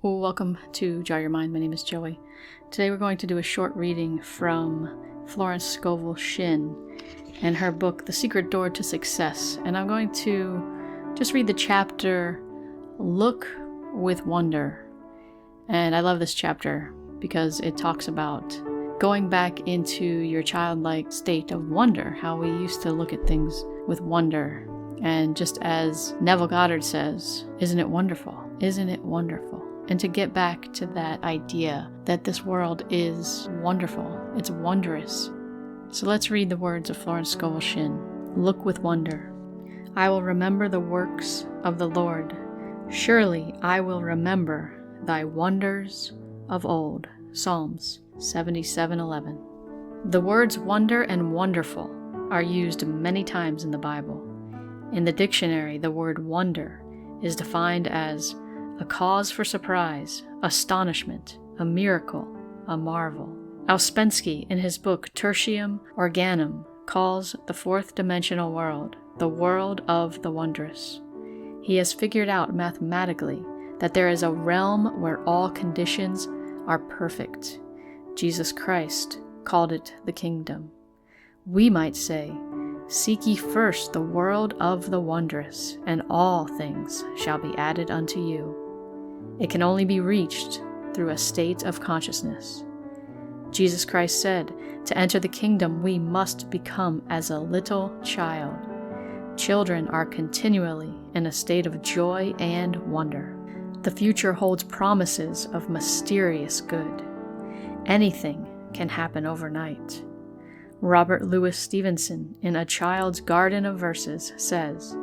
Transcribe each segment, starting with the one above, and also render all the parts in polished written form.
Well, welcome to Jar Your Mind. My name is Joey. Today we're going to do a short reading from Florence Scovel Shinn and her book, The Secret Door to Success. And I'm going to just read the chapter, Look with Wonder. And I love this chapter because it talks about going back into your childlike state of wonder, how we used to look at things with wonder. And just as Neville Goddard says, isn't it wonderful? Isn't it wonderful? And to get back to that idea that this world is wonderful, it's wondrous. So let's read the words of Florence Scovel Shinn. Look with wonder. I will remember the works of the Lord. Surely I will remember thy wonders of old. Psalms 77:11. The words wonder and wonderful are used many times in the Bible. In the dictionary, the word wonder is defined as a cause for surprise, astonishment, a miracle, a marvel. Ouspensky, in his book Tertium Organum, calls the fourth dimensional world the world of the wondrous. He has figured out mathematically that there is a realm where all conditions are perfect. Jesus Christ called it the kingdom. We might say, seek ye first the world of the wondrous, and all things shall be added unto you. It can only be reached through a state of consciousness. Jesus Christ said, to enter the kingdom we must become as a little child. Children are continually in a state of joy and wonder. The future holds promises of mysterious good. Anything can happen overnight. Robert Louis Stevenson, in A Child's Garden of Verses, says,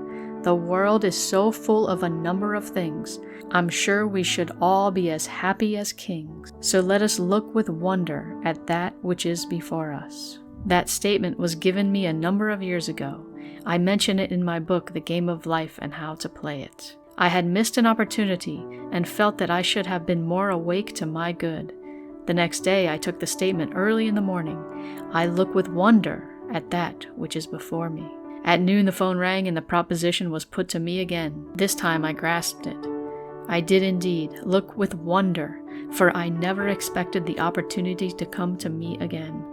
the world is so full of a number of things, I'm sure we should all be as happy as kings. So let us look with wonder at that which is before us. That statement was given me a number of years ago. I mention it in my book, The Game of Life and How to Play It. I had missed an opportunity and felt that I should have been more awake to my good. The next day I took the statement early in the morning. I look with wonder at that which is before me. At noon the phone rang and the proposition was put to me again. This time I grasped it. I did indeed look with wonder, for I never expected the opportunity to come to me again.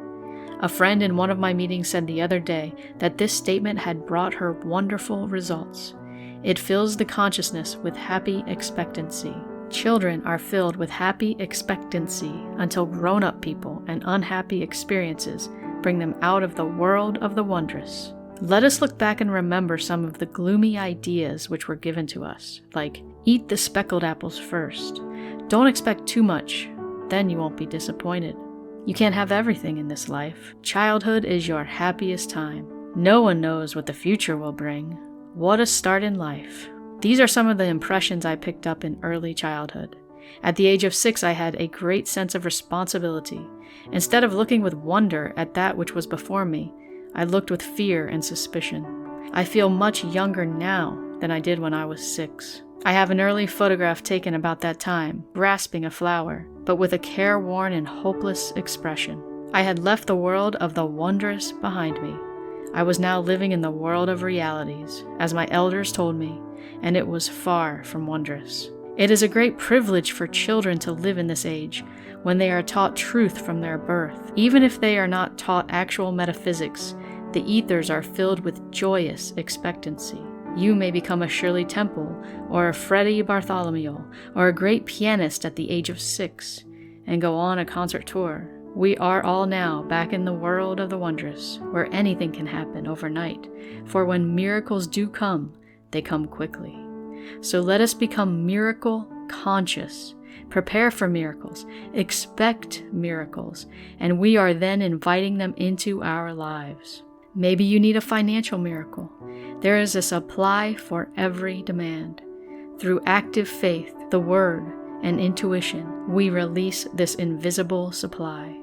A friend in one of my meetings said the other day that this statement had brought her wonderful results. It fills the consciousness with happy expectancy. Children are filled with happy expectancy until grown-up people and unhappy experiences bring them out of the world of the wondrous. Let us look back and remember some of the gloomy ideas which were given to us, like, eat the speckled apples first. Don't expect too much, then you won't be disappointed. You can't have everything in this life. Childhood is your happiest time. No one knows what the future will bring. What a start in life. These are some of the impressions I picked up in early childhood. At the age of 6, I had a great sense of responsibility. Instead of looking with wonder at that which was before me, I looked with fear and suspicion. I feel much younger now than I did when I was 6. I have an early photograph taken about that time, grasping a flower, but with a careworn and hopeless expression. I had left the world of the wondrous behind me. I was now living in the world of realities, as my elders told me, and it was far from wondrous. It is a great privilege for children to live in this age, when they are taught truth from their birth. Even if they are not taught actual metaphysics, the ethers are filled with joyous expectancy. You may become a Shirley Temple, or a Freddie Bartholomew, or a great pianist at the age of 6, and go on a concert tour. We are all now back in the world of the wondrous, where anything can happen overnight, for when miracles do come, they come quickly. So let us become miracle conscious, prepare for miracles, expect miracles, and we are then inviting them into our lives. Maybe you need a financial miracle. There is a supply for every demand. Through active faith, the Word, and intuition, we release this invisible supply.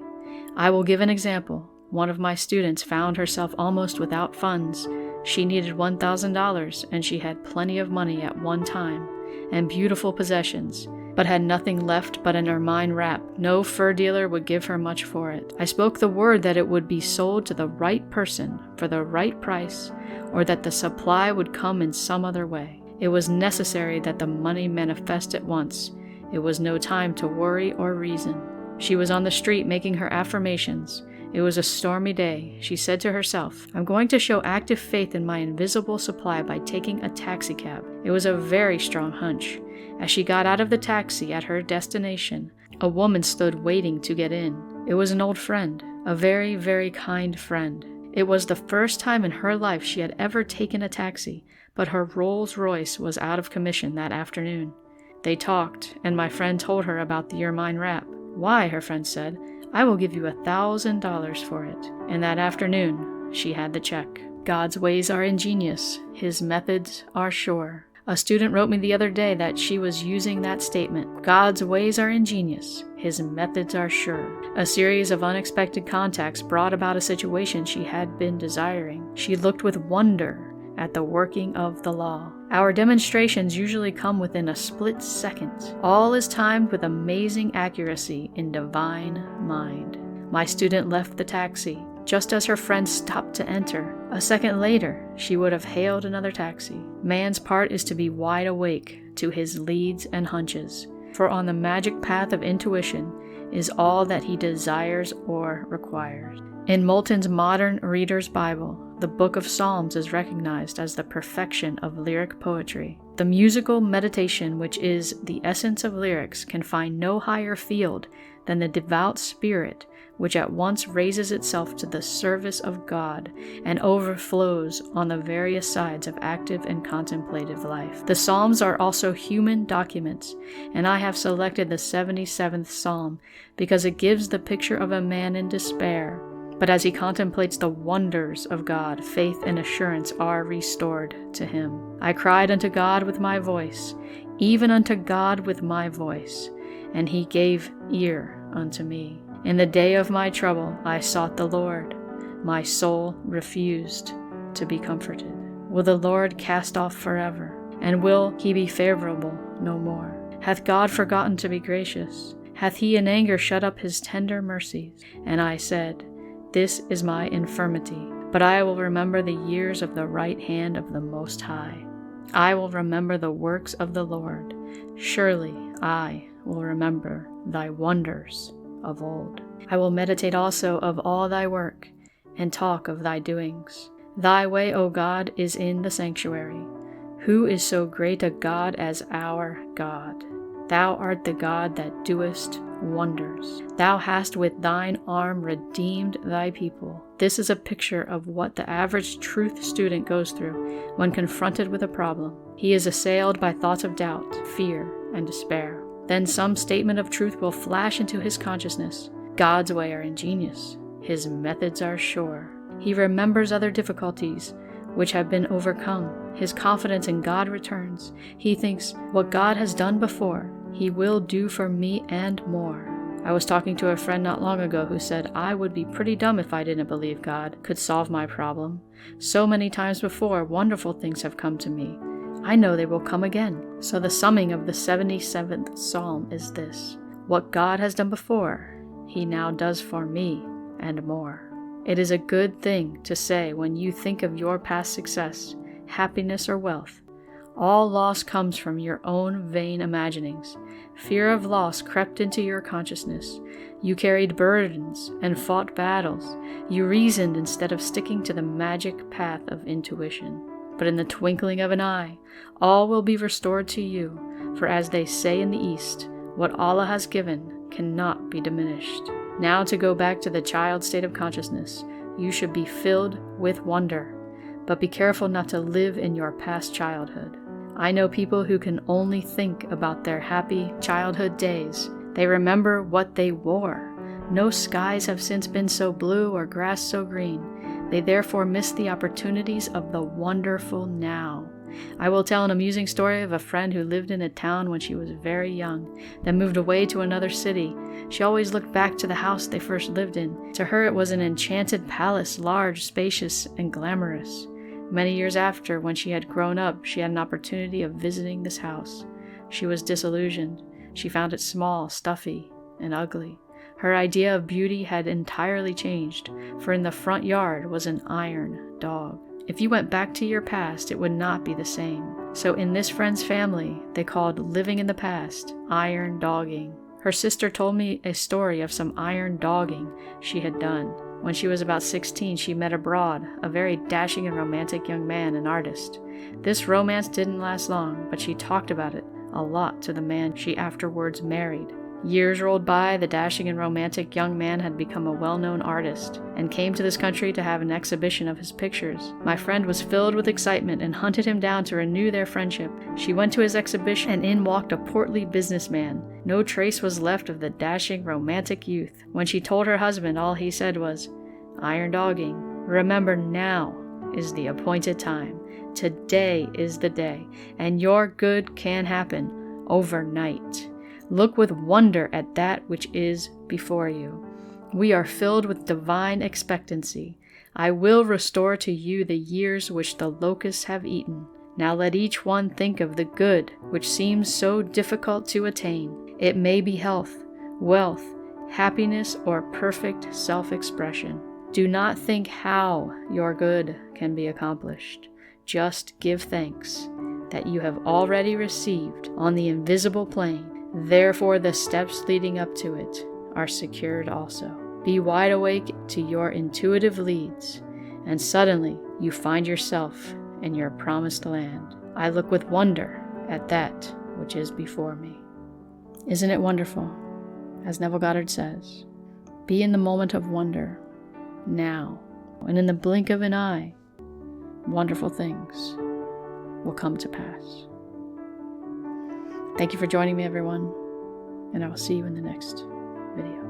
I will give an example. One of my students found herself almost without funds. She needed $1,000 and she had plenty of money at one time and beautiful possessions, but had nothing left but an ermine wrap. No fur dealer would give her much for it. I spoke the word that it would be sold to the right person for the right price, or that the supply would come in some other way. It was necessary that the money manifest at once, It was no time to worry or reason. She was on the street making her affirmations. It was a stormy day. She said to herself, "I'm going to show active faith in my invisible supply by taking a taxicab." It was a very strong hunch. As she got out of the taxi at her destination, a woman stood waiting to get in. It was an old friend, a very, very kind friend. It was the first time in her life she had ever taken a taxi, but her Rolls Royce was out of commission that afternoon. They talked, and my friend told her about the ermine wrap. "Why," her friend said, "I will give you $1,000 for it." And that afternoon, she had the check. God's ways are ingenious. His methods are sure. A student wrote me the other day that she was using that statement. God's ways are ingenious. His methods are sure. A series of unexpected contacts brought about a situation she had been desiring. She looked with wonder at the working of the law. Our demonstrations usually come within a split second. All is timed with amazing accuracy in divine mind. My student left the taxi just as her friend stopped to enter. A second later, she would have hailed another taxi. Man's part is to be wide awake to his leads and hunches, for on the magic path of intuition is all that he desires or requires. In Moulton's Modern Reader's Bible, the Book of Psalms is recognized as the perfection of lyric poetry. The musical meditation, which is the essence of lyrics, can find no higher field than the devout spirit which at once raises itself to the service of God and overflows on the various sides of active and contemplative life. The Psalms are also human documents, and I have selected the 77th Psalm because it gives the picture of a man in despair, but as he contemplates the wonders of God, faith and assurance are restored to him. "I cried unto God with my voice, even unto God with my voice, and he gave ear unto me. In the day of my trouble I sought the Lord. My soul refused to be comforted. Will the Lord cast off forever? And will he be favorable no more? Hath God forgotten to be gracious? Hath he in anger shut up his tender mercies? And I said, This is my infirmity, but I will remember the years of the right hand of the Most High. I will remember the works of the Lord. Surely I will remember thy wonders of old. I will meditate also of all thy work, and talk of thy doings. Thy way, O God, is in the sanctuary. Who is so great a God as our God? Thou art the God that doest wonders. Thou hast with thine arm redeemed thy people. This is a picture of what the average truth student goes through when confronted with a problem. He is assailed by thoughts of doubt, fear, and despair. Then some statement of truth will flash into his consciousness. God's way are ingenious. His methods are sure. He remembers other difficulties which have been overcome. His confidence in God returns. He thinks, what God has done before, he will do for me and more. I was talking to a friend not long ago who said, I would be pretty dumb if I didn't believe God could solve my problem. So many times before, wonderful things have come to me. I know they will come again. So the summing of the 77th Psalm is this: what God has done before, he now does for me and more. It is a good thing to say when you think of your past success, happiness, or wealth. All loss comes from your own vain imaginings. Fear of loss crept into your consciousness. You carried burdens and fought battles. You reasoned instead of sticking to the magic path of intuition. But in the twinkling of an eye, all will be restored to you, for as they say in the East, what Allah has given cannot be diminished. Now to go back to the child state of consciousness, you should be filled with wonder, but be careful not to live in your past childhood. I know people who can only think about their happy childhood days. They remember what they wore. No skies have since been so blue or grass so green. They therefore miss the opportunities of the wonderful now. I will tell an amusing story of a friend who lived in a town when she was very young, then moved away to another city. She always looked back to the house they first lived in. To her it was an enchanted palace, large, spacious, and glamorous. Many years after, when she had grown up, she had an opportunity of visiting this house. She was disillusioned. She found it small, stuffy, and ugly. Her idea of beauty had entirely changed, for in the front yard was an iron dog. If you went back to your past, it would not be the same. So in this friend's family, they called living in the past iron dogging. Her sister told me a story of some iron dogging she had done. When she was about 16, she met abroad a very dashing and romantic young man, an artist. This romance didn't last long, but she talked about it a lot to the man she afterwards married. Years rolled by, the dashing and romantic young man had become a well-known artist and came to this country to have an exhibition of his pictures. My friend was filled with excitement and hunted him down to renew their friendship. She went to his exhibition and in walked a portly businessman. No trace was left of the dashing romantic youth. When she told her husband, all he said was, "Iron dogging. Remember, now is the appointed time. Today is the day, and your good can happen overnight. Look with wonder at that which is before you. We are filled with divine expectancy. I will restore to you the years which the locusts have eaten. Now let each one think of the good which seems so difficult to attain. It may be health, wealth, happiness, or perfect self-expression. Do not think how your good can be accomplished. Just give thanks that you have already received on the invisible plane. Therefore, the steps leading up to it are secured also. Be wide awake to your intuitive leads, and suddenly you find yourself in your promised land. I look with wonder at that which is before me." Isn't it wonderful? As Neville Goddard says, be in the moment of wonder now, and in the blink of an eye, wonderful things will come to pass. Thank you for joining me, everyone, and I will see you in the next video.